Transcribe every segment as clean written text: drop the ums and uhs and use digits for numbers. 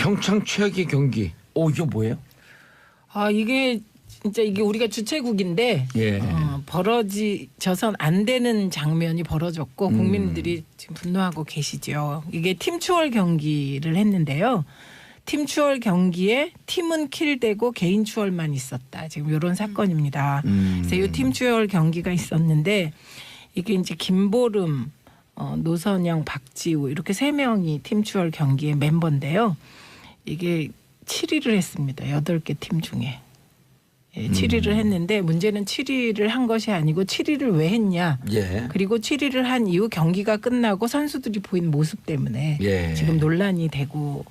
평창 최악의 경기. 이게 뭐예요? 이게 진짜 이게 우리가 주최국인데 예. 벌어져선 안 되는 장면이 벌어졌고 국민들이 지금 분노하고 계시죠. 이게 팀추월 경기를 했는데요. 팀추월 경기에 팀은 킬되고 개인 추월만 있었다. 지금 이런 사건입니다. 그래서 이 팀추월 경기가 있었는데 이게 이제 김보름, 노선영, 박지우 이렇게 3명이 팀추월 경기의 멤버인데요. 이게 7위를 했습니다. 8개 팀 중에. 7위를 했는데 문제는 7위를 한 것이 아니고 7위를 왜 했냐. 예. 그리고 7위를 한 이후 경기가 끝나고 선수들이 보인 모습 때문에 예. 지금 논란이 되고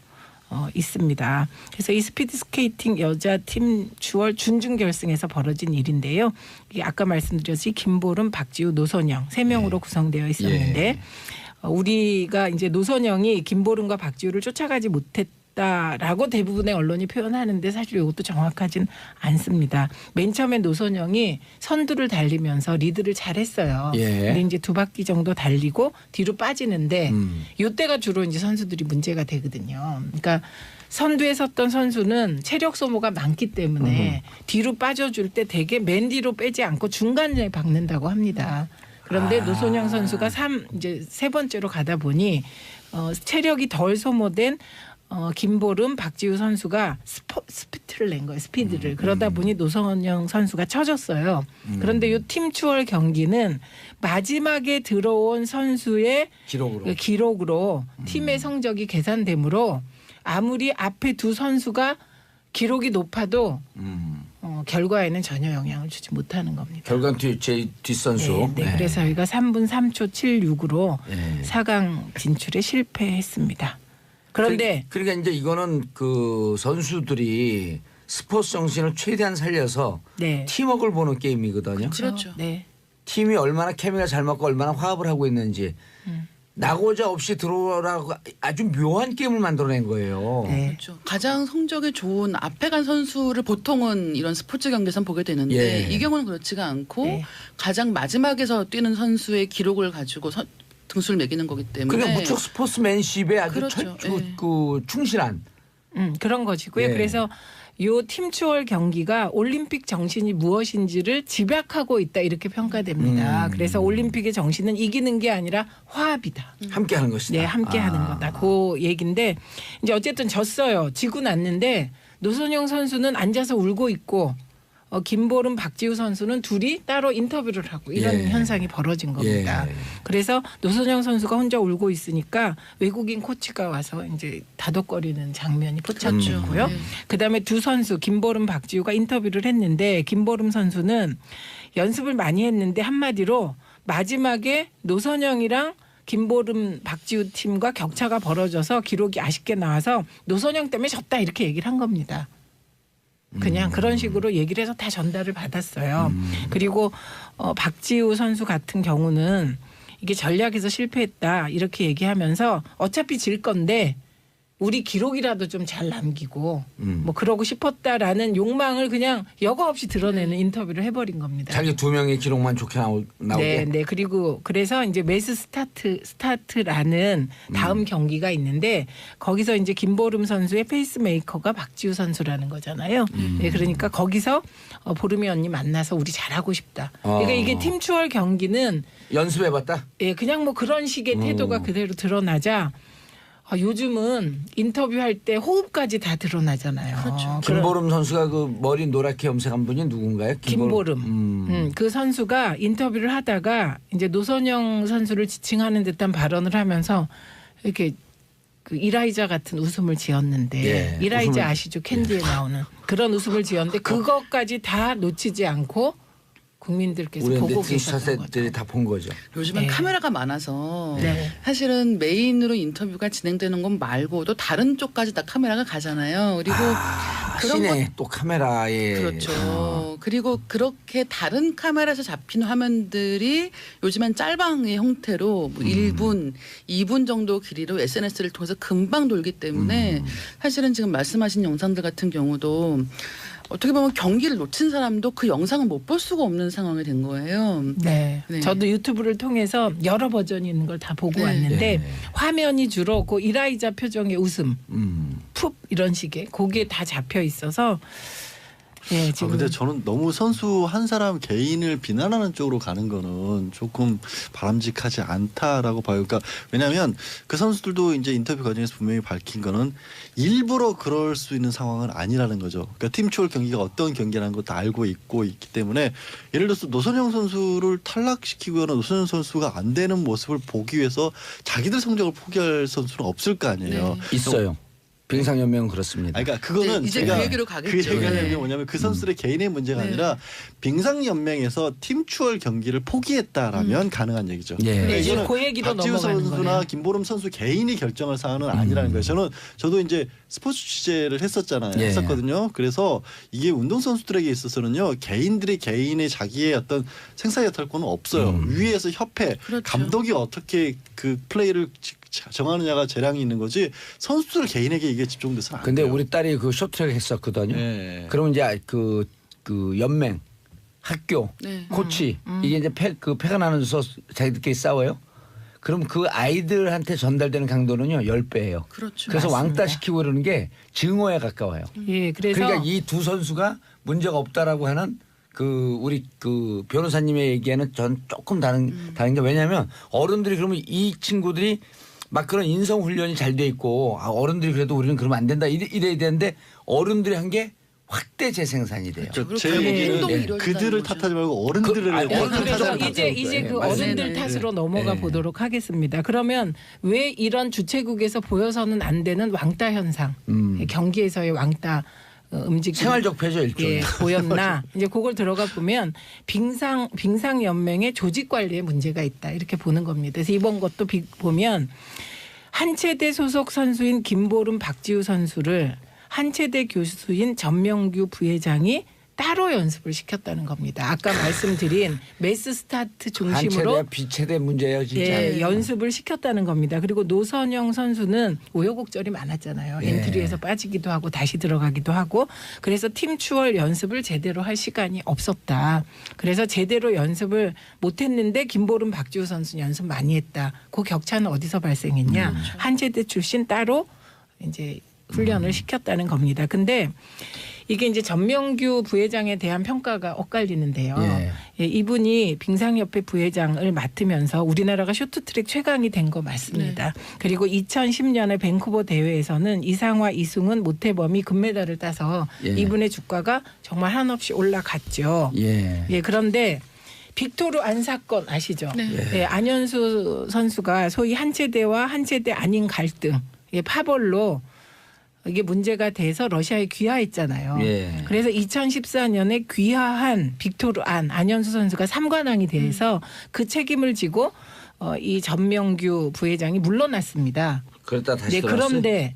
있습니다. 그래서 이 스피드 스케이팅 여자 팀 주월 준중 결승에서 벌어진 일인데요. 이게 아까 말씀드렸듯이 김보름, 박지우, 노선영 3명으로 구성되어 있었는데 우리가 이제 노선영이 김보름과 박지우를 쫓아가지 못했다라고 대부분의 언론이 표현하는데 사실 이것도 정확하진 않습니다. 맨 처음에 노선영이 선두를 달리면서 리드를 잘했어요. 근데 이제 2바퀴 정도 달리고 뒤로 빠지는데 이때가 주로 이제 선수들이 문제가 되거든요. 그러니까 선두에 섰던 선수는 체력 소모가 많기 때문에 뒤로 빠져줄 때 되게 맨 뒤로 빼지 않고 중간에 박는다고 합니다. 그런데 노선영 선수가 이제 3번째로 가다 보니 체력이 덜 소모된 김보름, 박지우 선수가 스피드를 낸 거예요. 스피드를. 그러다 보니 노선영 선수가 쳐졌어요. 그런데 이 팀추월 경기는 마지막에 들어온 선수의 기록으로 팀의 성적이 계산되므로 아무리 앞에 두 선수가 기록이 높아도 결과에는 전혀 영향을 주지 못하는 겁니다. 결과는 제 뒷선수. 네. 그래서 저희가 3분 3초 76으로 4강 진출에 실패했습니다. 그런데 그러니까 이제 이거는 그 선수들이 스포츠 정신을 최대한 살려서 팀워크를 보는 게임이거든요. 그렇죠. 네. 팀이 얼마나 케미가 잘 맞고 얼마나 화합을 하고 있는지 나고자 없이 들어오라고 아주 묘한 게임을 만들어낸 거예요. 그렇죠. 가장 성적이 좋은 앞에 간 선수를 보통은 이런 스포츠 경기에선 보게 되는데 이 경우는 그렇지가 않고 가장 마지막에서 뛰는 선수의 기록을 가지고 등수를 매기는 거기 때문에 그게 무척 스포츠맨십에 아주 그렇죠. 충실한 그런 것이고요. 그래서 요 팀추월 경기가 올림픽 정신이 무엇인지를 집약하고 있다 이렇게 평가됩니다. 그래서 올림픽의 정신은 이기는 게 아니라 화합이다. 함께하는 것이다. 네, 함께하는 거다. 그 얘기인데 이제 어쨌든 졌어요. 지고 났는데 노선영 선수는 앉아서 울고 있고 김보름, 박지우 선수는 둘이 따로 인터뷰를 하고 이런 현상이 벌어진 겁니다. 그래서 노선영 선수가 혼자 울고 있으니까 외국인 코치가 와서 이제 다독거리는 장면이 포착됐고요. 그다음에 두 선수 김보름, 박지우가 인터뷰를 했는데 김보름 선수는 연습을 많이 했는데 한마디로 마지막에 노선영이랑 김보름, 박지우 팀과 격차가 벌어져서 기록이 아쉽게 나와서 노선영 때문에 졌다 이렇게 얘기를 한 겁니다. 그냥 그런 식으로 얘기를 해서 다 전달을 받았어요. 그리고 박지우 선수 같은 경우는 이게 전략에서 실패했다 이렇게 얘기하면서 어차피 질 건데 우리 기록이라도 좀 잘 남기고 뭐 그러고 싶었다라는 욕망을 그냥 여과 없이 드러내는 인터뷰를 해버린 겁니다. 자기 2명의 기록만 좋게 나오게. 네. 그리고 그래서 이제 매스 스타트라는 다음 경기가 있는데 거기서 이제 김보름 선수의 페이스메이커가 박지우 선수라는 거잖아요. 네, 그러니까 거기서 보름이 언니 만나서 우리 잘하고 싶다. 그러니까 이게 팀추월 경기는 연습해봤다. 예, 그냥 뭐 그런 식의 태도가 그대로 드러나자. 요즘은 인터뷰할 때 호흡까지 다 드러나잖아요. 그렇죠. 김보름 선수가 그 머리 노랗게 염색한 분이 누군가요? 김보름. 그 선수가 인터뷰를 하다가 이제 노선영 선수를 지칭하는 듯한 발언을 하면서 이렇게 그 이라이자 같은 웃음을 지었는데 이라이자 아시죠? 캔디에 나오는 그런 웃음을 지었는데 그것까지 다 놓치지 않고 국민들께서 보고 계셨던 거죠. 다 본 거죠. 요즘은 카메라가 많아서 사실은 메인으로 인터뷰가 진행되는 건 말고도 다른 쪽까지 다 카메라가 가잖아요. 그리고 그런 시내 또 카메라에 그렇죠. 그리고 그렇게 다른 카메라에서 잡힌 화면들이 요즘엔 짤방의 형태로 뭐 1분, 2분 정도 길이로 SNS를 통해서 금방 돌기 때문에 사실은 지금 말씀하신 영상들 같은 경우도 어떻게 보면 경기를 놓친 사람도 그 영상을 못 볼 수가 없는 상황이 된 거예요. 네. 네. 저도 유튜브를 통해서 여러 버전이 있는 걸 다 보고 네. 왔는데 네. 화면이 주로 그 이라이자 표정의 웃음, 푹 이런 식의 그게 다 잡혀 있어서 예, 지금 근데 저는 너무 선수 한 사람 개인을 비난하는 쪽으로 가는 거는 조금 바람직하지 않다라고 봐요. 그러니까 왜냐하면 그 선수들도 이제 인터뷰 과정에서 분명히 밝힌 거는 일부러 그럴 수 있는 상황은 아니라는 거죠. 그러니까 팀 추월 경기가 어떤 경기라는 거 다 알고 있기 때문에 예를 들어서 노선영 선수를 탈락시키거나 노선영 선수가 안 되는 모습을 보기 위해서 자기들 성적을 포기할 선수는 없을 거 아니에요. 네. 있어요. 빙상연맹은 그렇습니다. 그러니까 그거는 이제 제가 그 얘기로 그 가겠죠. 얘기하는 게 네. 뭐냐면 그 선수들의 개인의 문제가 네. 아니라 빙상연맹에서 팀 추월 경기를 포기했다라면 가능한 얘기죠. 예. 그러니까 네, 지금 이거는 그 얘기로 박지우 넘어가는 선수나 거네요. 김보름 선수 개인이 결정할 사안은 아니라는 거예요. 저도 이제 스포츠 취재를 했었잖아요. 예. 했었거든요. 그래서 이게 운동 선수들에게 있어서는요 개인들이 개인의 자기의 어떤 생사여탈권은 없어요. 위에서 협회 그렇죠. 감독이 어떻게 그 플레이를 정하느냐가 재량이 있는 거지 선수들 개인에게 이게 집중돼서는 안 근데 돼요. 우리 딸이 그 쇼트트랙 했었거든요. 네. 그러면 이제 그 연맹, 학교, 네. 코치 이게 이제 패가 나면서 자기들끼리 싸워요. 그럼 그 아이들한테 전달되는 강도는요 10배예요. 그렇죠. 그래서 맞습니다. 왕따 시키고 그러는 게 증오에 가까워요. 예, 그래서 그러니까 이 두 선수가 문제가 없다라고 하는 그 우리 그 변호사님의 얘기에는 전 조금 다른 게 왜냐하면 어른들이 그러면 이 친구들이 막 그런 인성 훈련이 잘 돼 있고 어른들이 그래도 우리는 그러면 안 된다 이래야 되는데 어른들이 한 게 확대 재생산이 돼요. 그리고 제 결국 얘기는 행동이 예. 이루어진다는 그들을 거죠. 탓하지 말고 어른들을 아니, 예, 어른들 그래서 탓하는 이제 거죠. 그 네, 어른들 맞습니다. 탓으로 넘어가 네. 보도록 하겠습니다. 그러면 왜 이런 주최국에서 보여서는 안 되는 왕따 현상, 경기에서의 왕따 움직임 생활적 폐죠 일종의. 예, 보였나 이제 그걸 들어가 보면 빙상 연맹의 조직 관리에 문제가 있다 이렇게 보는 겁니다. 그래서 이번 것도 보면 한체대 소속 선수인 김보름 박지우 선수를 한체대 교수인 전명규 부회장이 따로 연습을 시켰다는 겁니다. 아까 말씀드린 매스 스타트 중심으로 한체대 비체대 문제예요 진짜. 예, 연습을 시켰다는 겁니다. 그리고 노선영 선수는 우여곡절이 많았잖아요. 예. 엔트리에서 빠지기도 하고 다시 들어가기도 하고 그래서 팀 추월 연습을 제대로 할 시간이 없었다. 그래서 제대로 연습을 못했는데 김보름 박지우 선수는 연습 많이 했다. 그 격차는 어디서 발생했냐. 한체대 출신 따로 이제 훈련을 시켰다는 겁니다. 근데 이게 이제 전명규 부회장에 대한 평가가 엇갈리는데요. 예, 이분이 빙상협회 부회장을 맡으면서 우리나라가 쇼트트랙 최강이 된 거 맞습니다. 그리고 2010년에 밴쿠버 대회에서는 이상화, 이승훈, 모태범이 금메달을 따서 예. 이분의 주가가 정말 한없이 올라갔죠. 예. 예, 그런데 빅토르 안 사건 아시죠? 네. 예, 안현수 선수가 소위 한체대와 한체대 아닌 갈등, 예, 파벌로 이게 문제가 돼서 러시아에 귀화했잖아요. 예. 그래서 2014년에 귀화한 빅토르 안현수 선수가 삼관왕이 돼서 그 책임을 지고 이 전명규 부회장이 물러났습니다. 그랬다 다시 네, 돌아왔어요. 그런데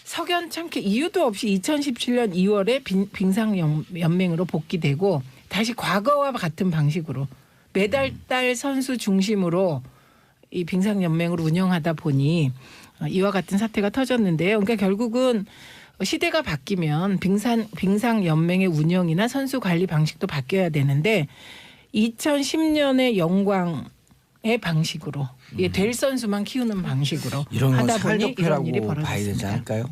석연찮게 이유도 없이 2017년 2월에 빙상연맹으로 복귀되고 다시 과거와 같은 방식으로 매달 선수 중심으로 이 빙상연맹으로 운영하다 보니 이와 같은 사태가 터졌는데요. 그러니까 결국은 시대가 바뀌면 빙상연맹의 운영이나 선수 관리 방식도 바뀌어야 되는데 2010년의 영광의 방식으로 될 선수만 키우는 방식으로 이런 건 하다 보니 이런 일이 살적폐라고 봐야 되지 벌어졌습니다. 않을까요?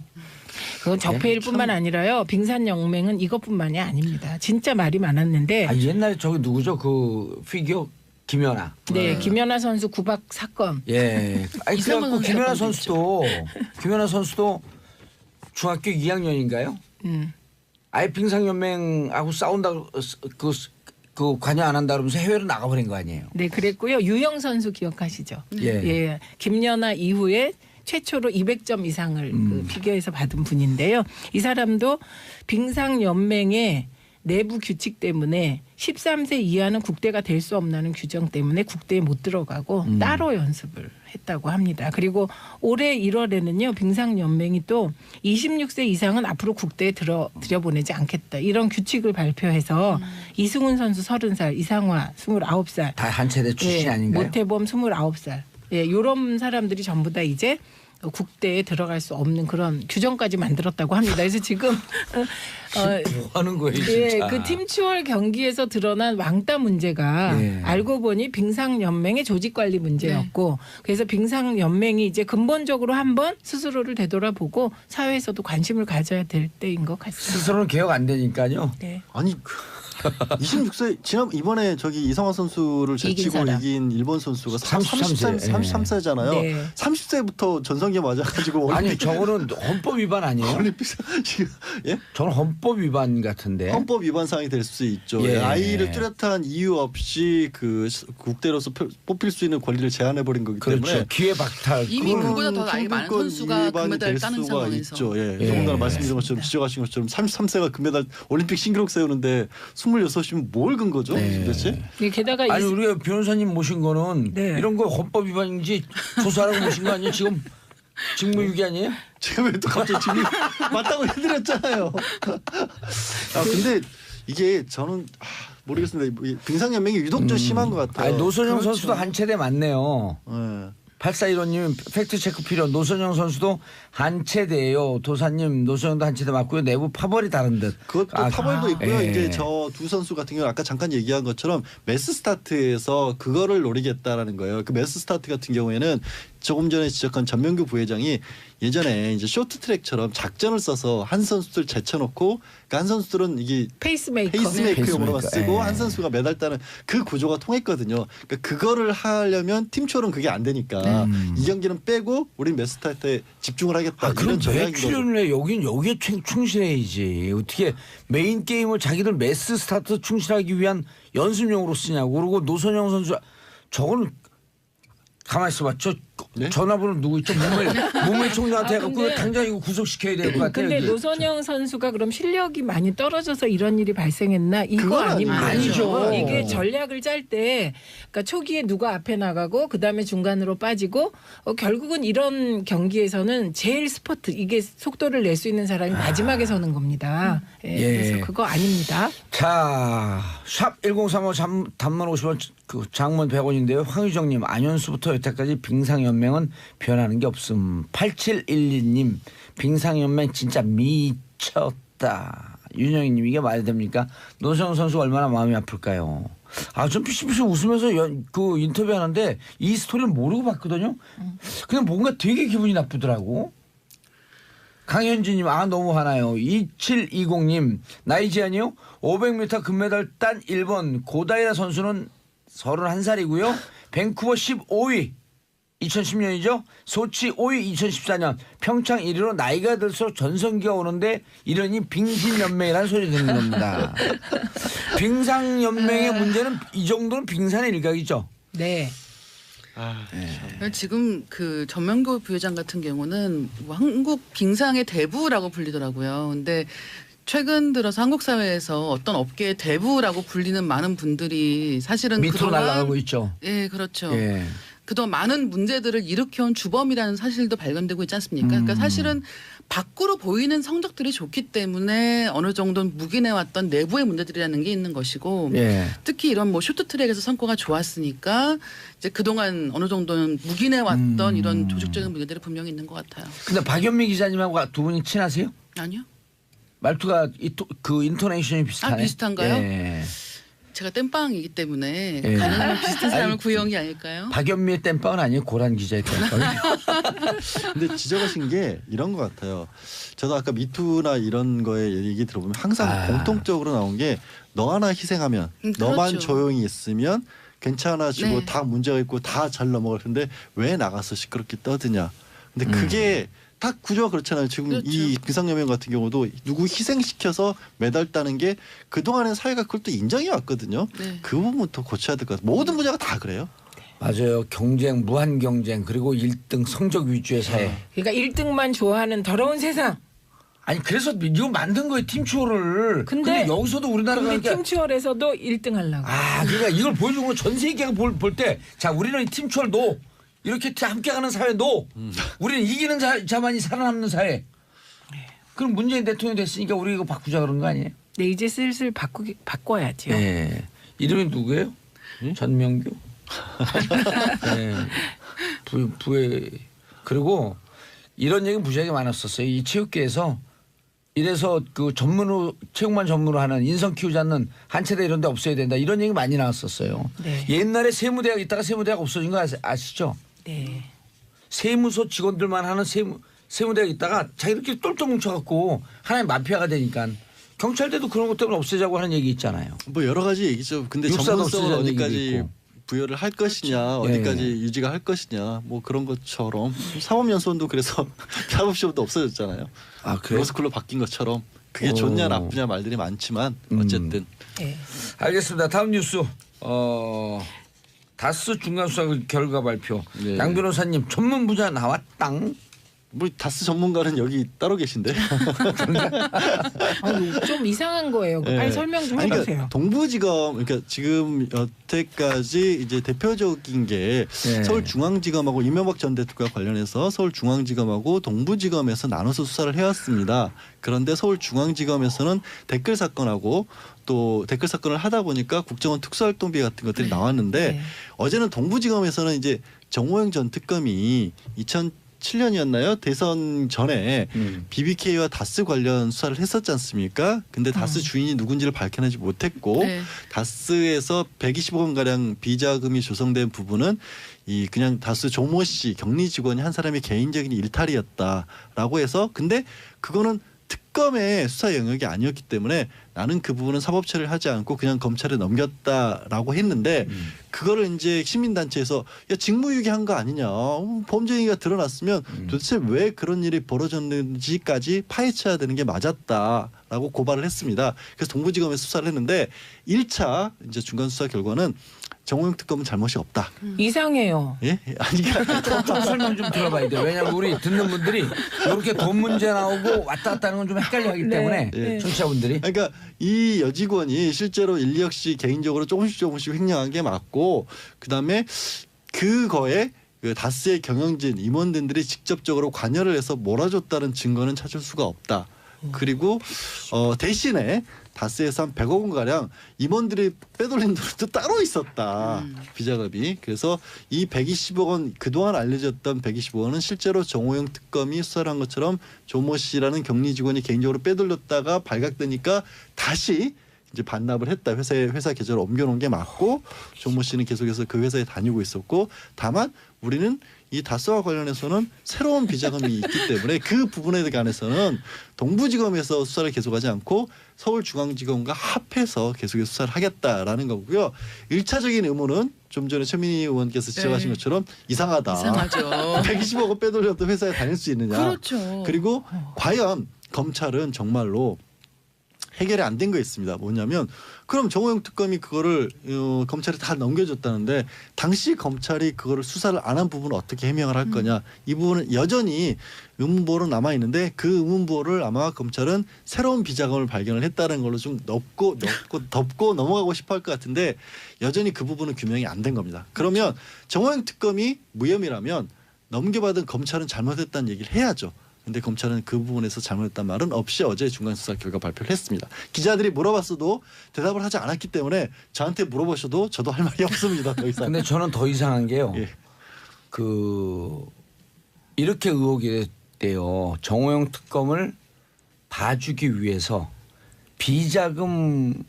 그건 적폐일 뿐만 아니라요. 빙산연맹은 이것뿐만이 아닙니다. 진짜 말이 많았는데 아, 옛날에 저기 누구죠? 그 피겨 김연아. 네, 김연아 선수 구박 사건. 예. 아니 이상한 그래갖고 김연아 선수가 선수도 중학교 2학년인가요? 아예 빙상연맹하고 싸운다고 그 관여 안 한다 그러면서 해외로 나가버린 거 아니에요? 네, 그랬고요. 유영 선수 기억하시죠? 예. 예. 김연아 이후에 최초로 200점 이상을 그 피겨에서 받은 분인데요. 이 사람도 빙상연맹의 내부 규칙 때문에 13세 이하는 국대가 될 수 없다는 규정 때문에 국대에 못 들어가고 따로 연습을 했다고 합니다. 그리고 올해 1월에는요. 빙상연맹이 또 26세 이상은 앞으로 국대에 들여보내지 않겠다. 이런 규칙을 발표해서 이승훈 선수 30살, 이상화 29살. 다 한체대 출신 아닌가요? 모태범 29살. 예, 요런 사람들이 전부 다 이제 국대에 들어갈 수 없는 그런 규정까지 만들었다고 합니다. 그래서 지금 뭐 하는 거예요, 진짜. 예, 그 팀추월 경기에서 드러난 왕따 문제가 예. 알고 보니 빙상연맹의 조직관리 문제였고 그래서 빙상연맹이 이제 근본적으로 한번 스스로를 되돌아보고 사회에서도 관심을 가져야 될 때인 것 같습니다. 스스로는 개혁 안 되니까요. 네. 아니 26세 이번에 저기 이성화 선수를 제치고 사람. 이긴 일본 선수가 33세. 33세잖아요. 네. 30세부터 전성기 맞아가지고 아니 저거는 헌법 위반 아니에요? 올림픽 지금 예? 저는 헌법 위반 같은데. 헌법 위반 사항이 될 수 있죠. 예. 아이를 뚜렷한 이유 없이 그 국대로서 뽑힐 수 있는 권리를 제한해 버린 거기 그렇죠. 때문에 기회 박탈. 이미 그거는 그보다 더 나이 많은 평등권 선수가 위반이 금메달 될 따는 수가 상황에서. 있죠. 예. 예. 더군다나 말씀드린 것처럼 지적하신 것처럼 33세가 금메달 올림픽 신기록 세우는데 26이면 뭘 근거죠? 네. 도대체? 게다가 아니 우리가 변호사님 모신 거는 네. 이런 거 헌법 위반인지 조사하라고 모신 거 아니에요? 지금 직무유기 아니에요? 제가 왜 또 갑자기 지금 맞다고 해드렸잖아요. 아 근데 이게 저는 모르겠습니다. 빙상연맹이 유독 좀 심한 것 같아요. 아니, 노선영 그렇죠. 선수도 한 체대 맞네요. 예. 8415님 팩트체크 필요. 노선영 선수도 한 체대예요. 도사님 노선영도 한 체대 맞고요. 내부 파벌이 다른 듯. 그것도 아, 파벌도 있고요. 예. 이제 저 두 선수 같은 경우는 아까 잠깐 얘기한 것처럼 매스 스타트에서 그거를 노리겠다라는 거예요. 그 매스 스타트 같은 경우에는 조금 전에 지적한 전명규 부회장이 예전에 이제 쇼트트랙처럼 작전을 써서 한 선수들 제쳐놓고 그러니까 한 선수들은 이게 페이스메이커용으로만 쓰고 예. 한 선수가 메달 따는 그 구조가 통했거든요. 그러니까 그거를 하려면 팀초는 그게 안 되니까 이 경기는 빼고 우린 매스 스타트에 집중을 하겠다. 아, 그럼 이런 왜 전략인 거죠. 출연을 해? 여기에 충실해야지. 어떻게 메인 게임을 자기들 매스 스타트 충실하기 위한 연습용으로 쓰냐고. 그리고 노선영 선수 저거는 가만히 있어봐. 저 네? 전화번호 누구 있죠? 문무일 총장한테 해갖고 근데- 당장 이거 구속시켜야 될 것 같아요. 근데 이게. 노선영 선수가 그럼 실력이 많이 떨어져서 이런 일이 발생했나? 이거 그건 아닙니다. 아니죠. 이게 전략을 짤 때 그러니까 초기에 누가 앞에 나가고 그다음에 중간으로 빠지고 결국은 이런 경기에서는 제일 스퍼트 이게 속도를 낼 수 있는 사람이 마지막에 서는 겁니다. 예, 예. 그래서 그거 아닙니다. 자, 샵 1035 단문 50원 그 장문 100원인데요. 황유정님 안현수부터 여태까지 빙상연맹은 변하는 게 없음. 8712님 빙상연맹 진짜 미쳤다. 윤영희님 이게 말이 됩니까? 노성영 선수 얼마나 마음이 아플까요? 아, 좀 피식피식 웃으면서 그 인터뷰하는데 이 스토리를 모르고 봤거든요. 그냥 뭔가 되게 기분이 나쁘더라고. 강현진님 너무 화나요. 2720님 나이 제한이요? 500m 금메달 딴 일본 고다이라 선수는 31살이고요. 밴쿠버 15위 2010년이죠. 소치 5위 2014년 평창 1위로 나이가 들수록 전성기가 오는데 이러니 빙신연맹이라는 소리 듣는 겁니다. 빙상연맹의 문제는 이 정도는 빙산의 일각이죠. 네. 지금 그 전명규 부회장 같은 경우는 뭐 한국 빙상의 대부라고 불리더라고요. 근데 최근 들어서 한국 사회에서 어떤 업계의 대부라고 불리는 많은 분들이 사실은 밑으로 그동안 날아가고 있죠. 예, 그렇죠. 예. 그동안 많은 문제들을 일으켜온 주범이라는 사실도 발견되고 있지 않습니까? 그러니까 사실은 밖으로 보이는 성적들이 좋기 때문에 어느 정도는 묵인해왔던 내부의 문제들이라는 게 있는 것이고 예. 특히 이런 뭐 쇼트트랙에서 성과가 좋았으니까 이제 그동안 어느 정도는 묵인해왔던 이런 조직적인 문제들이 분명히 있는 것 같아요. 근데 박연미 기자님하고 두 분이 친하세요? 아니요? 말투가 그 인토네이션이 비슷하네. 비슷한가요? 예. 제가 땜빵이기 때문에 예. 가능한 비슷한 사람을 아니, 구해온 게 아닐까요? 박연미의 땜빵은 아니에요. 고란 기자의 땜빵. 근데 지적하신 게 이런 것 같아요. 저도 아까 미투나 이런 거에 얘기 들어보면 항상 공통적으로 나온 게 너 하나 희생하면 너만 그렇죠. 조용히 있으면 괜찮아지고 네. 다 문제가 있고 다 잘 넘어갈 텐데 왜 나가서 시끄럽게 떠드냐. 근데 그게 다 구조가 그렇잖아요. 지금 그렇죠. 이 빙상연맹 같은 경우도 누구 희생시켜서 메달 따는 게 그동안에 사회가 그걸 또 인정해 왔거든요. 네. 그 부분부터 고쳐야 될 것 같아요. 모든 분야가 다 그래요. 맞아요. 경쟁, 무한 경쟁, 그리고 1등 성적 위주의 사회. 그러니까 1등만 좋아하는 더러운 세상. 아니 그래서 이거 만든 거예요. 팀추어를. 근데 여기서도 우리나라가 우리 그러니까 팀추월에서도 1등 하려고. 그러니까 이걸 보여준 건 전 세계가 볼 때 자 우리는 이 팀추어를 노 이렇게 함께 가는 사회 노 우리는 이기는 자만이 살아남는 사회. 그럼 문재인 대통령이 됐으니까 우리 이거 바꾸자 그런 거 아니에요? 네, 이제 슬슬 바꿔야지요. 네. 이름이 누구예요? 전명규. 네. 부의 그리고 이런 얘기 무지하게 많았었어요. 이 체육계에서 이래서 그 전문으로 체육만 전문으로 하는 인성 키우지 않는 한체대 이런 데 없어야 된다. 이런 얘기 많이 나왔었어요. 네. 옛날에 세무대학 있다가 세무대학 없어진 거 아시죠? 네. 세무서 직원들만 하는 세무대학 있다가 자기들끼리 똘똘 뭉쳐갖고 하나의 마피아가 되니까 경찰대도 그런 것 때문에 없애자고 하는 얘기 있잖아요. 뭐 여러 가지 얘기죠. 근데 육사도 전문성을 없애자는 얘기도 어디까지 있고. 부여를 할 것이냐, 그렇죠. 어디까지 예. 유지가 할 것이냐, 뭐 그런 것처럼 사법연수원도 그래서 사법시험도 없어졌잖아요. 아, 그래요? 로스쿨로 바뀐 것처럼 그게 오. 좋냐 나쁘냐 말들이 많지만 어쨌든 네. 알겠습니다. 다음 뉴스. 다스 중간수사 결과 발표. 네. 양 변호사님 전문 분야 나왔당. 뭐 다스 전문가는 여기 따로 계신데. 좀 이상한 거예요. 네. 빨리 설명 좀 아니, 해주세요. 그러니까 동부지검 그러니까 지금 여태까지 이제 대표적인 게 네. 서울중앙지검하고 이명박 전 대통령과 관련해서 서울중앙지검하고 동부지검에서 나눠서 수사를 해왔습니다. 그런데 서울중앙지검에서는 댓글 사건하고 또 댓글 사건을 하다 보니까 국정원 특수활동비 같은 것들이 나왔는데 네. 어제는 동부지검에서는 이제 정호영 전 특검이 2007년이었나요? 대선 전에 BBK와 다스 관련 수사를 했었지 않습니까? 근데 다스 주인이 누군지를 밝혀내지 못했고 네. 다스에서 120억 원 가량 비자금이 조성된 부분은 이 그냥 다스 조모 씨 격리 직원이 한 사람의 개인적인 일탈이었다라고 해서 근데 그거는 특검의 수사 영역이 아니었기 때문에 나는 그 부분은 사법 처리를 하지 않고 그냥 검찰에 넘겼다라고 했는데 그거를 이제 시민단체에서 야 직무유기한 거 아니냐 범죄 행위가 드러났으면 도대체 왜 그런 일이 벌어졌는지까지 파헤쳐야 되는 게 맞았다라고 고발을 했습니다. 그래서 동부지검에서 수사를 했는데 1차 이제 중간 수사 결과는 정호영 특검은 잘못이 없다. 이상해요. 예? 아니 좀 설명 좀 들어봐야 돼요. 왜냐하면 우리 듣는 분들이 이렇게 돈 문제 나오고 왔다 갔다 하는 건 좀 헷갈려하기 네. 때문에 네. 청취자분들이 그러니까 이 여직원이 실제로 일리혁 씨 개인적으로 조금씩 횡령한 게 맞고 그다음에 그거에 그 다스의 경영진 임원들이 직접적으로 관여를 해서 몰아줬다는 증거는 찾을 수가 없다. 그리고 대신에 다스에서 한 100억 원 가량 임원들이 빼돌린 돈도 따로 있었다. 비자금이. 그래서 이 120억 원 그동안 알려졌던 120억 원은 실제로 정호영 특검이 수사를 한 것처럼 조모 씨라는 격리 직원이 개인적으로 빼돌렸다가 발각되니까 다시 이제 반납을 했다. 회사 계좌로 옮겨놓은 게 맞고 조모 씨는 계속해서 그 회사에 다니고 있었고 다만 우리는 이 다스와 관련해서는 새로운 비자금이 있기 때문에 그 부분에 관해서는 동부지검에서 수사를 계속하지 않고 서울중앙지검과 합해서 계속해서 수사를 하겠다라는 거고요. 1차적인 의무는 좀 전에 최민희 의원께서 지적하신 네. 것처럼 이상하다. 이상하죠. 120억 원 빼돌려도 회사에 다닐 수 있느냐. 그렇죠. 그리고 과연 검찰은 정말로 해결이 안 된 거 있습니다. 뭐냐면 그럼 정호영 특검이 그거를 검찰에 다 넘겨줬다는데 당시 검찰이 그거를 수사를 안 한 부분을 어떻게 해명을 할 거냐. 이 부분은 여전히 의문부호로 남아 있는데 그 의문부호를 아마 검찰은 새로운 비자금을 발견을 했다는 걸로 좀 덮고 넘어가고 싶어 할 것 같은데 여전히 그 부분은 규명이 안 된 겁니다. 그러면 정호영 특검이 무혐의라면 넘겨받은 검찰은 잘못했다는 얘기를 해야죠. 근데 검찰은 그 부분에서 잘못했단 말은 없이 어제 중간수사 결과 발표를 했습니다. 기자들이 물어봤어도 대답을 하지 않았기 때문에 저한테 물어보셔도 저도 할 말이 없습니다. 더 이상. 근데 저는 더 이상한 게요. 예. 이렇게 의혹이 됐대요. 정호영 특검을 봐주기 위해서 비자금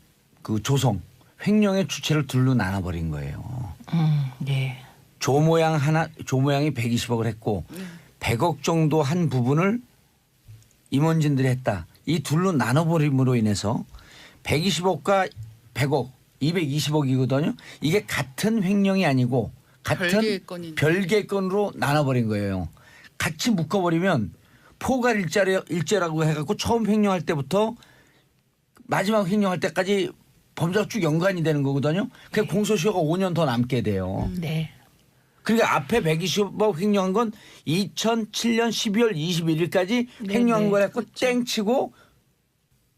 조성 횡령의 주체를 둘로 나눠버린 거예요. 네. 조모양이 120억을 했고 100억 정도 한 부분을 임원진들이 했다. 이 둘로 나눠버림으로 인해서 120억과 100억, 220억이거든요. 이게 같은 횡령이 아니고 같은 별개의 건으로 나눠버린 거예요. 같이 묶어버리면 포괄 일죄라고 해갖고 처음 횡령할 때부터 마지막 횡령할 때까지 범죄가 쭉 연관이 되는 거거든요. 그게 공소시효가 5년 더 남게 돼요. 네. 그러니까 앞에 120억 횡령한 건 2007년 12월 21일까지 횡령한 거라고 땡치고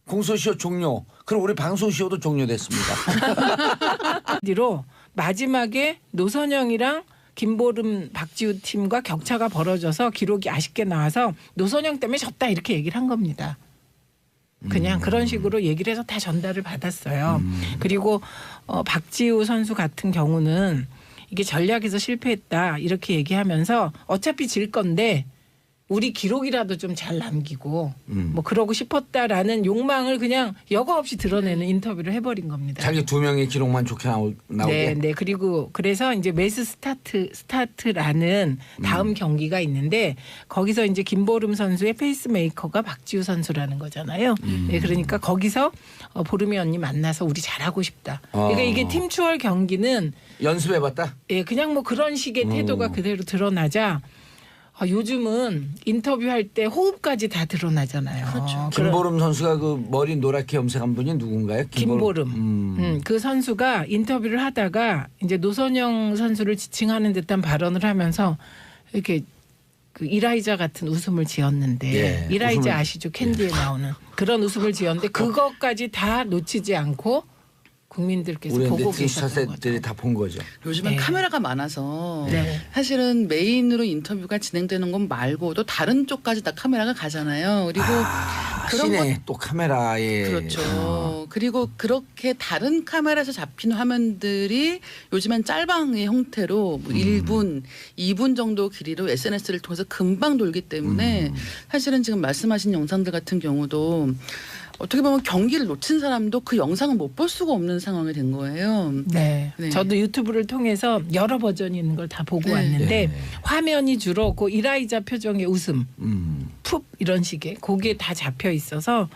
공소시효 종료. 그럼 우리 방송시효도 종료됐습니다. 뒤로 마지막에 노선영이랑 김보름 박지우 팀과 격차가 벌어져서 기록이 아쉽게 나와서 노선영 때문에 졌다 이렇게 얘기를 한 겁니다. 그냥 그런 식으로 얘기를 해서 다 전달을 받았어요. 그리고 박지우 선수 같은 경우는 이게 전략에서 실패했다 이렇게 얘기하면서 어차피 질 건데 우리 기록이라도 좀 잘 남기고 뭐 그러고 싶었다라는 욕망을 그냥 여과 없이 드러내는 인터뷰를 해버린 겁니다. 자기 두 명의 기록만 좋게 나오게. 네. 그리고 그래서 이제 매스 스타트라는 다음 경기가 있는데 거기서 이제 김보름 선수의 페이스메이커가 박지우 선수라는 거잖아요. 네, 그러니까 거기서 보름이 언니 만나서 우리 잘하고 싶다. 그러니까 이게 팀 추월 경기는 연습해봤다. 예, 그냥 뭐 그런 식의 태도가 그대로 드러나자. 요즘은 인터뷰할 때 호흡까지 다 드러나잖아요. 그렇죠. 김보름 선수가 그 머리 노랗게 염색한 분이 누군가요? 김보름. 그 선수가 인터뷰를 하다가 이제 노선영 선수를 지칭하는 듯한 발언을 하면서 이렇게 그 이라이자 같은 웃음을 지었는데 예, 이라이자 웃음을 아시죠? 캔디에 나오는 그런 웃음을 지었는데 그것까지 다 놓치지 않고 국민들께서 우리 보고 넷플릭스 계셨던 차세들이 거죠. 다 본 거죠. 요즘은 네. 카메라가 많아서 네. 사실은 메인으로 인터뷰가 진행되는 건 말고도 다른 쪽까지 다 카메라가 가잖아요. 그리고 그런 시내 또 카메라에 그렇죠. 그리고 그렇게 다른 카메라에서 잡힌 화면들이 요즘엔 짤방의 형태로 뭐 1분, 2분 정도 길이로 SNS를 통해서 금방 돌기 때문에 사실은 지금 말씀하신 영상들 같은 경우도 어떻게 보면 경기를 놓친 사람도 그 영상을 못 볼 수가 없는 상황이 된 거예요. 네. 네. 저도 유튜브를 통해서 여러 버전이 있는 걸 다 보고 네. 왔는데 네. 화면이 주로 그 이라이자 표정의 웃음, 푹 이런 식의 그게 다 잡혀 있어서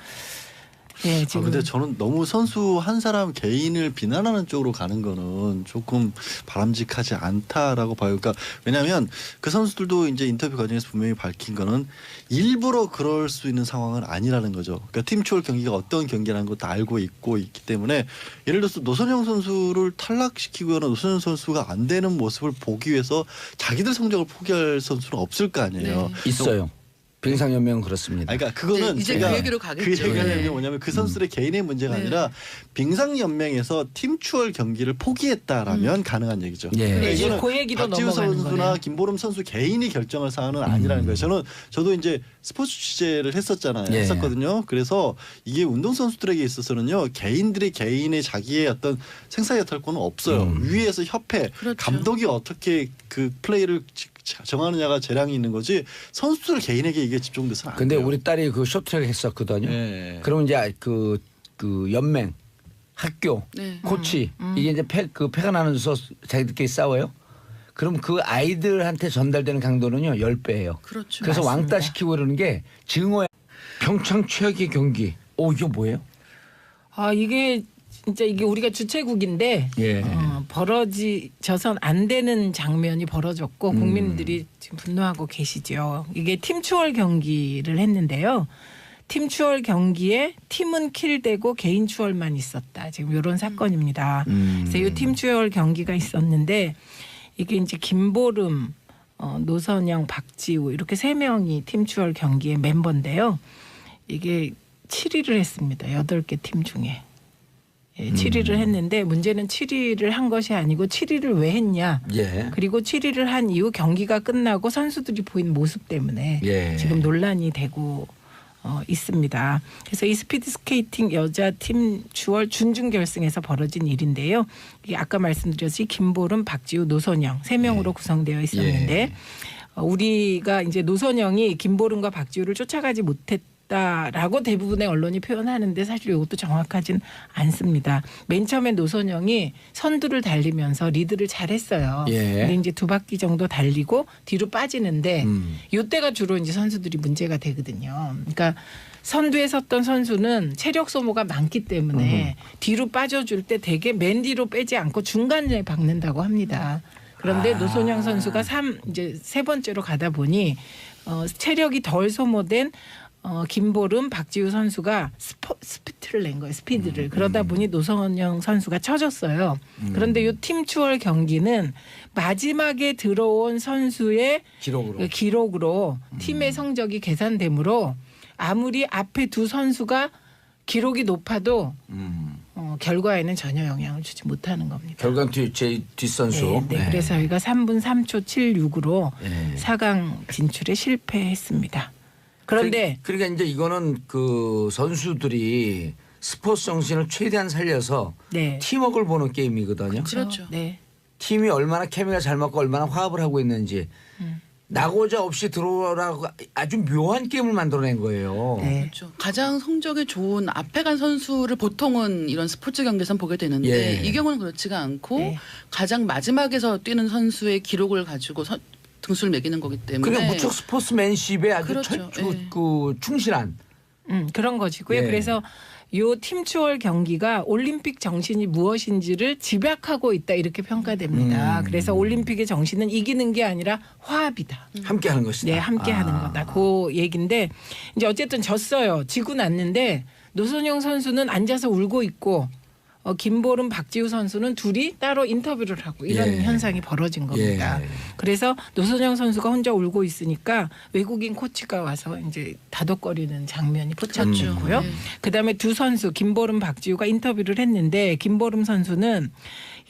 네, 지금 근데 저는 너무 선수 한 사람 개인을 비난하는 쪽으로 가는 거는 조금 바람직하지 않다라고 봐요. 그러니까 왜냐하면 그 선수들도 이제 인터뷰 과정에서 분명히 밝힌 거는 일부러 그럴 수 있는 상황은 아니라는 거죠. 그러니까 팀 추월 경기가 어떤 경기라는 것도 알고 있기 때문에 예를 들어서 노선영 선수를 탈락시키거나 노선영 선수가 안 되는 모습을 보기 위해서 자기들 성적을 포기할 선수는 없을 거 아니에요. 있어요. 빙상연맹은 그렇습니다. 아니, 그러니까 그거는 네, 이제 제가 그 얘기로 가겠죠. 그 얘기를 하려면 네. 뭐냐면 그 선수들의 개인의 문제가 네. 아니라 빙상연맹에서 팀 추월 경기를 포기했다라면 가능한 얘기죠. 예. 그러니까 네, 이제 이거는 그 얘기로 박지우 넘어가는 선수나 거네요. 김보름 선수 개인이 결정할 사안은 아니라는 거예요. 저도 이제 스포츠 취재를 했었잖아요. 예. 했었거든요. 그래서 이게 운동 선수들에게 있어서는요, 개인들이 개인의 자기의 어떤 생사여탈권은 없어요. 위에서 협회, 그렇죠. 감독이 어떻게 그 플레이를 정하느냐가 재량이 있는 거지 선수들 개인에게 이게 집중돼서는 안 근데 돼요. 우리 딸이 그 쇼트트랙 했었거든요. 네. 그러면 이제 그 연맹, 학교, 네. 코치 이게 이제 패가 나면서 자기들끼리 싸워요. 그럼 그 아이들한테 전달되는 강도는요 10배예요. 그렇죠. 그래서 맞습니다. 왕따 시키고 그러는 게 증오야. 평창 최악의 경기. 이거 뭐예요? 이게 진짜 이게 우리가 주최국인데 예. 벌어져선 안 되는 장면이 벌어졌고 국민들이 지금 분노하고 계시죠. 이게 팀 추월 경기를 했는데요. 팀 추월 경기에 팀은 킬되고 개인 추월만 있었다. 지금 이런 사건입니다. 그래서 이 팀 추월 경기가 있었는데 이게 이제 김보름, 노선영, 박지우 이렇게 세 명이 팀 추월 경기의 멤버인데요. 이게 7위를 했습니다. 8개 팀 중에. 예, 7위를 했는데 문제는 7위를 한 것이 아니고 7위를 왜 했냐. 예. 그리고 7위를 한 이후 경기가 끝나고 선수들이 보인 모습 때문에 예. 지금 논란이 되고 있습니다. 그래서 이 스피드 스케이팅 여자 팀 주월 준중 결승에서 벌어진 일인데요. 이게 아까 말씀드렸듯이 김보름, 박지우, 노선영 3명으로 구성되어 있었는데 우리가 이제 노선영이 김보름과 박지우를 쫓아가지 못했다라고 대부분의 언론이 표현하는데 사실 이것도 정확하진 않습니다. 맨 처음에 노선영이 선두를 달리면서 리드를 잘했어요. 예. 근데 이제 2바퀴 정도 달리고 뒤로 빠지는데 이때가 주로 이제 선수들이 문제가 되거든요. 그러니까 선두에 섰던 선수는 체력 소모가 많기 때문에 뒤로 빠져줄 때 되게 맨 뒤로 빼지 않고 중간에 박는다고 합니다. 그런데 노선영 선수가 이제 세 번째로 가다 보니 체력이 덜 소모된 김보름, 박지우 선수가 스피드를 낸 거예요. 스피드를. 그러다 보니 노선영 선수가 쳐졌어요. 그런데 이 팀 추월 경기는 마지막에 들어온 선수의 기록으로 팀의 성적이 계산되므로 아무리 앞에 두 선수가 기록이 높아도 결과에는 전혀 영향을 주지 못하는 겁니다. 결과는 제 뒷선수. 네. 그래서 저희가 3분 3초 76으로 네. 4강 진출에 실패했습니다. 그런데 그러니까 이제 이거는 그 선수들이 스포츠 정신을 최대한 살려서 네. 팀워크를 보는 게임이거든요. 그렇죠. 네. 팀이 얼마나 케미가 잘 맞고 얼마나 화합을 하고 있는지 나고자 없이 들어오라고 아주 묘한 게임을 만들어낸 거예요. 네. 그렇죠. 가장 성적이 좋은 앞에 간 선수를 보통은 이런 스포츠 경기에선 보게 되는데 예. 이 경우는 그렇지가 않고 네. 가장 마지막에서 뛰는 선수의 기록을 가지고 등수를 매기는 거기 때문에 그냥 무척 스포츠맨십에 아주 그렇죠. 예. 충실한. 그런 것이고요. 예. 그래서 요 팀추월 경기가 올림픽 정신이 무엇인지를 집약하고 있다 이렇게 평가됩니다. 그래서 올림픽의 정신은 이기는 게 아니라 화합이다. 함께하는 것이다. 네, 함께하는 거다. 그 얘기인데 이제 어쨌든 졌어요. 지고 났는데 노선영 선수는 앉아서 울고 있고 김보름, 박지우 선수는 둘이 따로 인터뷰를 하고 이런 예. 현상이 벌어진 겁니다. 예. 그래서 노선영 선수가 혼자 울고 있으니까 외국인 코치가 와서 이제 다독거리는 장면이 포착됐고요. 네. 그다음에 두 선수 김보름, 박지우가 인터뷰를 했는데 김보름 선수는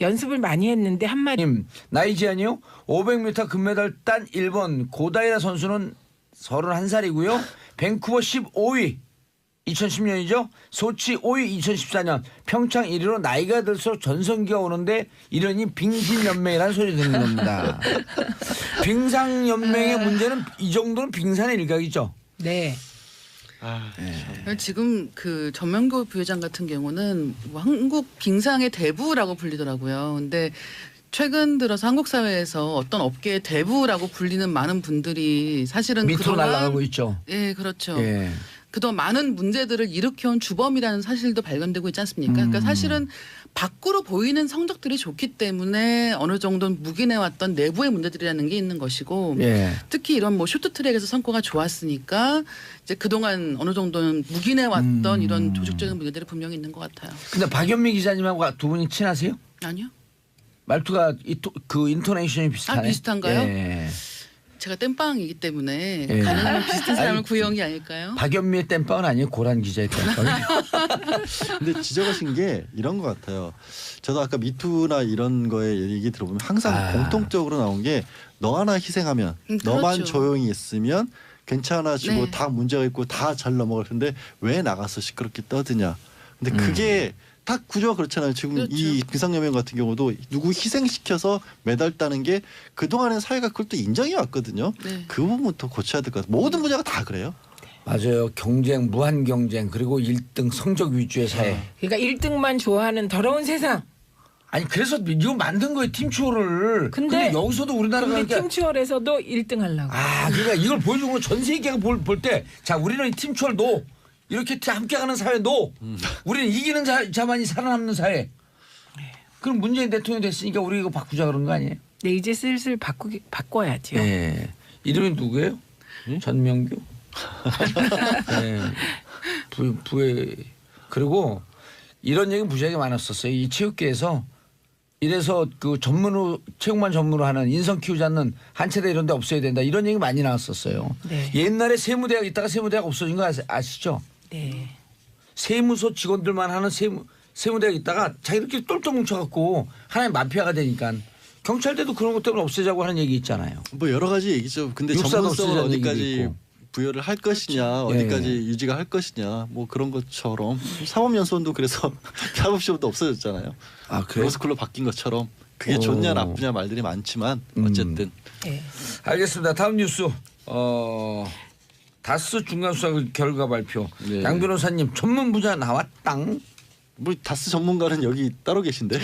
연습을 많이 했는데 한마디 나이 제한이요. 500m 금메달 딴 일본 고다이라 선수는 31살이고요. 밴쿠버 15위 2010년이죠. 소치 5위 2014년. 평창 1위로 나이가 들수록 전성기가 오는데 이러니 빙신연맹이라는 소리 듣는 겁니다. 빙상연맹의 문제는 이 정도는 빙산의 일각이죠. 네. 지금 그 전명교 부회장 같은 경우는 뭐 한국 빙상의 대부라고 불리더라고요. 근데 최근 들어서 한국 사회에서 어떤 업계의 대부라고 불리는 많은 분들이 사실은 밑으로 날아가고 있죠. 예, 그렇죠. 예. 그동안 많은 문제들을 일으켜온 주범이라는 사실도 발견되고 있지 않습니까? 그러니까 사실은 밖으로 보이는 성적들이 좋기 때문에 어느 정도는 묵인해왔던 내부의 문제들이라는 게 있는 것이고 예. 특히 이런 뭐 쇼트트랙에서 성과가 좋았으니까 이제 그동안 어느 정도는 묵인해왔던 이런 조직적인 문제들이 분명히 있는 것 같아요. 근데 박연미 기자님하고 두 분이 친하세요? 아니요? 말투가 그 인토네이션이 비슷하네. 아, 비슷한가요? 예. 제가 땜빵이기 때문에 예. 가능하면 비슷한 사람을 아니, 구해온 게 아닐까요? 박연미의 땜빵은 아니에요. 고란 기자의 땜빵. 근데 지적하신 게 이런 것 같아요. 저도 아까 미투나 이런 거에 얘기 들어보면 항상 공통적으로 나온 게 너 하나 희생하면 너만 그렇죠. 조용히 있으면 괜찮아지고 네. 다 문제가 있고 다 잘 넘어갈 텐데 왜 나가서 시끄럽게 떠드냐. 근데 그게 딱 구조가 그렇잖아요. 지금 그렇죠. 이 빙상연맹 같은 경우도 누구 희생시켜서 메달 따는 게 그동안의 사회가 그걸 또 인정해 왔거든요. 네. 그 부분부터 고쳐야 될 것 같아요. 모든 분야가 다 그래요. 맞아요. 경쟁, 무한 경쟁, 그리고 1등 성적 위주의 사회. 그러니까 1등만 좋아하는 더러운 세상. 아니 그래서 이거 만든 거예요. 팀추어를. 근데 여기서도 우리나라가 근데 그러니까 팀추월에서도 1등 하려고. 그러니까 이걸 보여주는 건 전 세계가 볼 때 자 우리는 이 팀추어를 노 이렇게 함께 가는 사회 노 우리는 이기는 자만이 살아남는 사회. 그럼 문재인 대통령 됐으니까 우리 이거 바꾸자 그런 거 아니에요? 네, 이제 슬슬 바꿔야죠. 네. 이름이 누구예요? 전명규. 네. 부회 그리고 이런 얘기 무지하게 많았었어요. 이 체육계에서 이래서 그 체육만 전문으로 하는 인성 키우지 않는 한체대 이런 데 없어야 된다. 이런 얘기 많이 나왔었어요. 네. 옛날에 세무대학 있다가 세무대학 없어진 거 아시죠? 네. 세무소 직원들만 하는 세무대학 있다가 자기들끼리 똘똘 뭉쳐갖고 하나의 마피아가 되니까 경찰대도 그런 것 때문에 없애자고 하는 얘기 있잖아요. 뭐 여러 가지 얘기죠. 근데 육사도 전문성을 없애자는 얘기도 어디까지 있고. 부여를 할 것이냐, 그렇죠. 어디까지 예. 유지가 할 것이냐, 뭐 그런 것처럼 사법연수원도 그래서 사법시험도 없어졌잖아요. 아 그래요? 로스쿨로 바뀐 것처럼 그게 좋냐 나쁘냐 말들이 많지만 어쨌든 네. 알겠습니다. 다음 뉴스. 다스 중간수사 결과 발표. 네. 양 변호사님 전문 분야 나왔당. 뭐 다스 전문가는 여기 따로 계신데.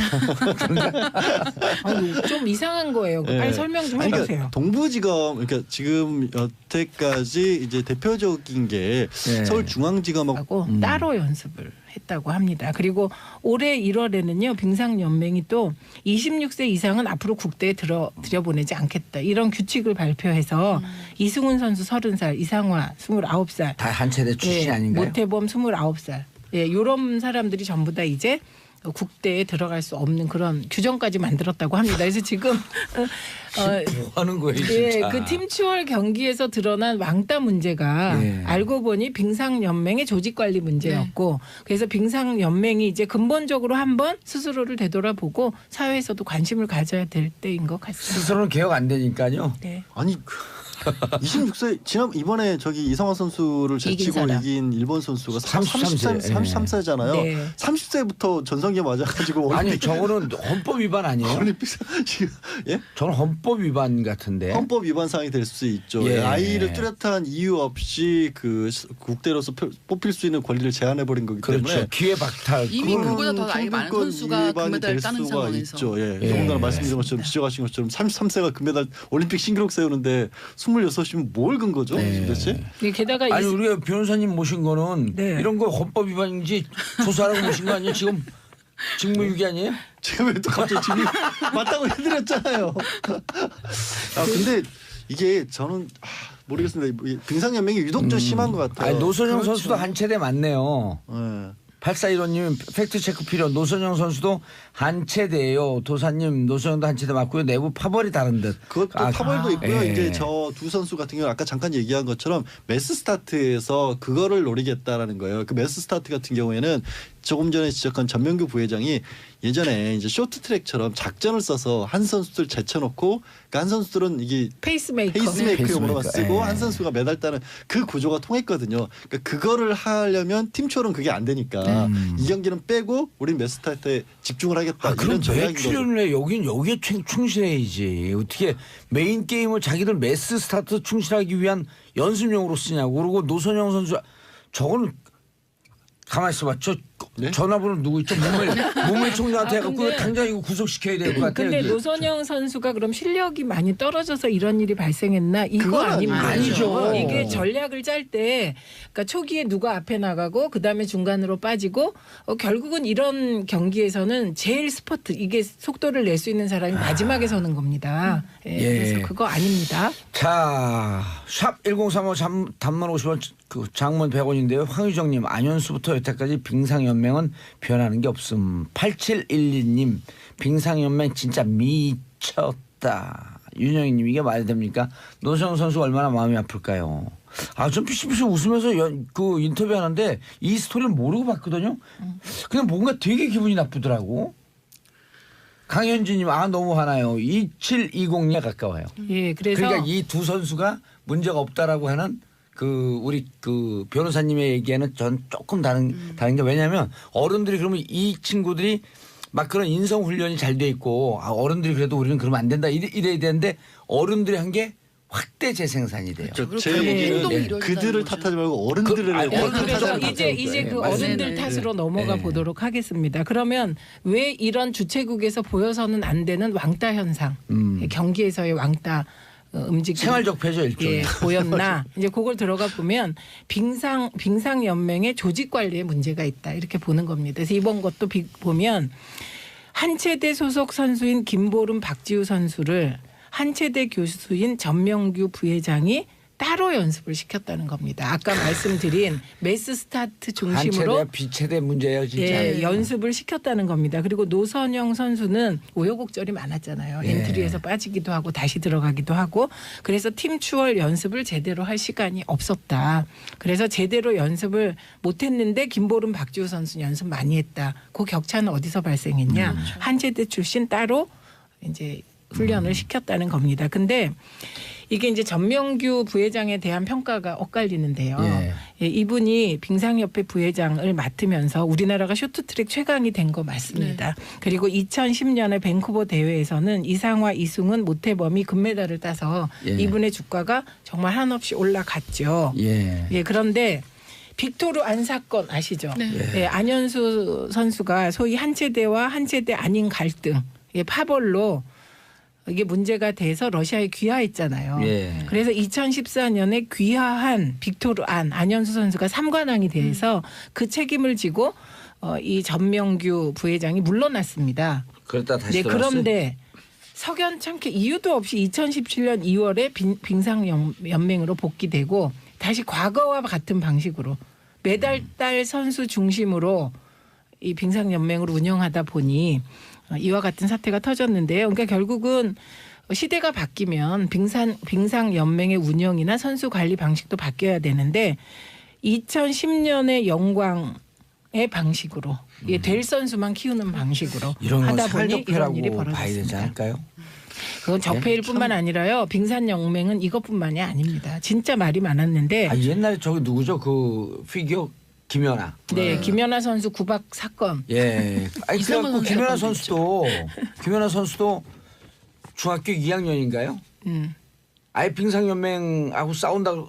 좀 이상한 거예요. 네. 빨리 설명 좀 아니, 해주세요. 그러니까 동부지검 그러니까 지금 여태까지 이제 대표적인 게 네. 서울중앙지검하고 하고 따로 연습을 했다고 합니다. 그리고 올해 1월에는요. 빙상연맹이 또 26세 이상은 앞으로 국대에 들여보내지 않겠다. 이런 규칙을 발표해서 이승훈 선수 30살, 이상화 29살, 다 한체대 출신 아닌가요? 모태범 29살. 예, 이런 사람들이 전부 다 이제 국대에 들어갈 수 없는 그런 규정까지 만들었다고 합니다. 그래서 지금 뭐 하는 거예요, 예, 진짜. 그 팀추월 경기에서 드러난 왕따 문제가 예. 알고 보니 빙상연맹의 조직관리 문제였고 그래서 빙상연맹이 이제 근본적으로 한번 스스로를 되돌아보고 사회에서도 관심을 가져야 될 때인 것 같습니다. 스스로는 개혁 안 되니까요. 네. 아니 26세 이번에 저기 이성화 선수를 이긴 제치고 사람. 이긴 일본 선수가 33세. 33세잖아요. 네. 30세부터 전성기에 맞아가지고 아니 올림픽 저거는 헌법 위반 아니에요? 올림픽 지금 예? 저는 헌법 위반 같은데. 헌법 위반 사항이 될 수 있죠. 예. 아이를 뚜렷한 이유 없이 그 국대로서 뽑힐 수 있는 권리를 제한해 버린 거기 때문에 그렇죠. 기회 박탈. 이미 그거는 그보다 더 나이 많은 총선권 선수가 위반이 금메달을 될 따는 수가 상황에서. 있죠. 예. 예. 더군다나 말씀드린 것처럼 지적하신 것처럼 33세가 금메달 올림픽 신기록 세우는데 26이면 뭘 근거죠? 네. 도대체? 게다가 아니 우리가 변호사님 모신 거는 네. 이런 거 헌법 위반인지 조사하라고 모신 거 아니에요? 지금 직무유기 아니에요? 제가 왜 또 갑자기 지금 맞다고 해드렸잖아요. 아 근데 이게 저는 모르겠습니다. 빙상연맹이 유독 좀 심한 것 같아요. 아니, 노선영 그렇죠. 선수도 한 체대 맞네요. 예. 8415님 팩트체크 필요. 노선영 선수도 한 체대예요. 도사님 노선영도 한 체대 맞고요. 내부 파벌이 다른 듯. 그것도 아, 파벌도 있고요. 예. 이제 저 두 선수 같은 경우 아까 잠깐 얘기한 것처럼 매스 스타트에서 그거를 노리겠다라는 거예요. 그 매스 스타트 같은 경우에는 조금 전에 지적한 전명규 부회장이 예전에 이제 쇼트트랙처럼 작전을 써서 한 선수들 제쳐놓고 그러니까 한 선수들은 이게 페이스메이커용으로만 페이스메이커. 쓰고 예. 한 선수가 메달 따는 그 구조가 통했거든요. 그러니까 그거를 하려면 팀초는 그게 안 되니까 이 경기는 빼고 우린 매스 스타트에 집중을 하겠다. 아, 그럼 이런 왜 전략인 거죠. 출연을 해? 여기에 충실해야지. 어떻게 메인 게임을 자기들 매스 스타트 충실하기 위한 연습용으로 쓰냐고. 그리고 노선영 선수 저거는 가만히 있어봐. 저 네? 전화번호 누구 있죠? 문물 총장한테 해갖고 근데- 당장 이거 구속시켜야 될 것 같아요. 근데 이게. 노선영 선수가 그럼 실력이 많이 떨어져서 이런 일이 발생했나? 이거 그건 아닙니다. 아니죠. 이게 전략을 짤 때 그러니까 초기에 누가 앞에 나가고 그다음에 중간으로 빠지고 결국은 이런 경기에서는 제일 스퍼트 이게 속도를 낼 수 있는 사람이 마지막에 서는 겁니다. 예, 예. 그래서 그거 아닙니다. 자, 샵 1035 단문 50원 그 장문 100원인데요. 황유정님 안현수부터 여태까지 빙상연맹은 변하는 게 없음. 8712님 빙상연맹 진짜 미쳤다. 윤영희님 이게 말이 됩니까? 노성영 선수가 얼마나 마음이 아플까요? 아, 좀 피식피식 웃으면서 그 인터뷰하는데 이 스토리를 모르고 봤거든요. 그냥 뭔가 되게 기분이 나쁘더라고. 강현진님 너무 화나요. 2720에 가까워요. 예, 그래서 그러니까 이 두 선수가 문제가 없다라고 하는 그 우리 그 변호사님의 얘기에는 전 조금 다른 게 왜냐하면 어른들이 그러면 이 친구들이 막 그런 인성 훈련이 잘 돼 있고 어른들이 그래도 우리는 그러면 안 된다 이래야 되는데 어른들이 한 게 확대 재생산이 돼요. 그리고 제 결국 얘기는 행동이 이루어진다는 그들을 거죠. 탓하지 말고 어른들을 그래서 그래서 탓하는 이제 그 맞습니다. 어른들 네. 탓으로 넘어가 네. 보도록 하겠습니다. 그러면 왜 이런 주최국에서 보여서는 안 되는 왕따 현상, 경기에서의 왕따 움직임 생활적 폐죠 일종의. 예, 보였나 이제 그걸 들어가 보면 빙상 연맹의 조직 관리에 문제가 있다 이렇게 보는 겁니다. 그래서 이번 것도 보면 한체대 소속 선수인 김보름 박지우 선수를 한체대 교수인 전명규 부회장이 따로 연습을 시켰다는 겁니다. 아까 말씀드린 매스 스타트 중심으로 한체대 비체대 문제예요 진짜. 예, 연습을 시켰다는 겁니다. 그리고 노선영 선수는 우여곡절이 많았잖아요. 예. 엔트리에서 빠지기도 하고 다시 들어가기도 하고 그래서 팀 추월 연습을 제대로 할 시간이 없었다. 그래서 제대로 연습을 못했는데 김보름 박지우 선수는 연습 많이 했다. 그 격차는 어디서 발생했냐. 한체대 출신 따로 이제 훈련을 시켰다는 겁니다. 근데 이게 이제 전명규 부회장에 대한 평가가 엇갈리는데요. 예, 이분이 빙상협회 부회장을 맡으면서 우리나라가 쇼트트랙 최강이 된 거 맞습니다. 그리고 2010년에 밴쿠버 대회에서는 이상화, 이승훈, 모태범이 금메달을 따서 이분의 주가가 정말 한없이 올라갔죠. 예, 그런데 빅토르 안 사건 아시죠? 네. 예, 안현수 선수가 소위 한체대와 한체대 아닌 갈등, 파벌로 이게 문제가 돼서 러시아에 귀화했잖아요. 예. 그래서 2014년에 귀화한 빅토르 안현수 선수가 삼관왕이 돼서 그 책임을 지고 이 전명규 부회장이 물러났습니다. 그랬다 다시 네, 돌아왔어요. 그런데 석연찮게 이유도 없이 2017년 2월에 빙상연맹으로 복귀되고 다시 과거와 같은 방식으로 메달 딸 선수 중심으로 이 빙상연맹으로 운영하다 보니 이와 같은 사태가 터졌는데요. 그러니까 결국은 시대가 바뀌면 빙상연맹의 운영이나 선수 관리 방식도 바뀌어야 되는데 2010년의 영광의 방식으로 될 선수만 키우는 방식으로 이런 건 하다 보니 이런 일이 살적폐라고 봐야 되지 벌어졌습니다. 않을까요? 그건 적폐일뿐만 아니라요. 빙산영맹은 이것뿐만이 아닙니다. 진짜 말이 많았는데. 아, 옛날에 저기 누구죠? 그 피겨 김연아. 네, 김연아 선수 구박 사건. 예. 아니 이상한 그래갖고 선수 김연아 선수도 중학교 2학년인가요? 아예 빙상연맹하고 싸운다고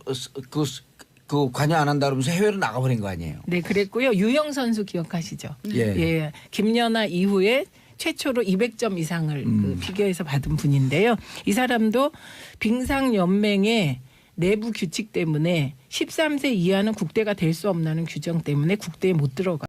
그 관여 안 한다 그러면서 해외로 나가버린 거 아니에요? 네, 그랬고요. 유영 선수 기억하시죠? 예. 예. 김연아 이후에 최초로 200점 이상을 그 피겨에서 받은 분인데요. 이 사람도 빙상연맹의 내부 규칙 때문에 13세 이하는 국대가 될 수 없다는 규정 때문에 국대에 못 들어가.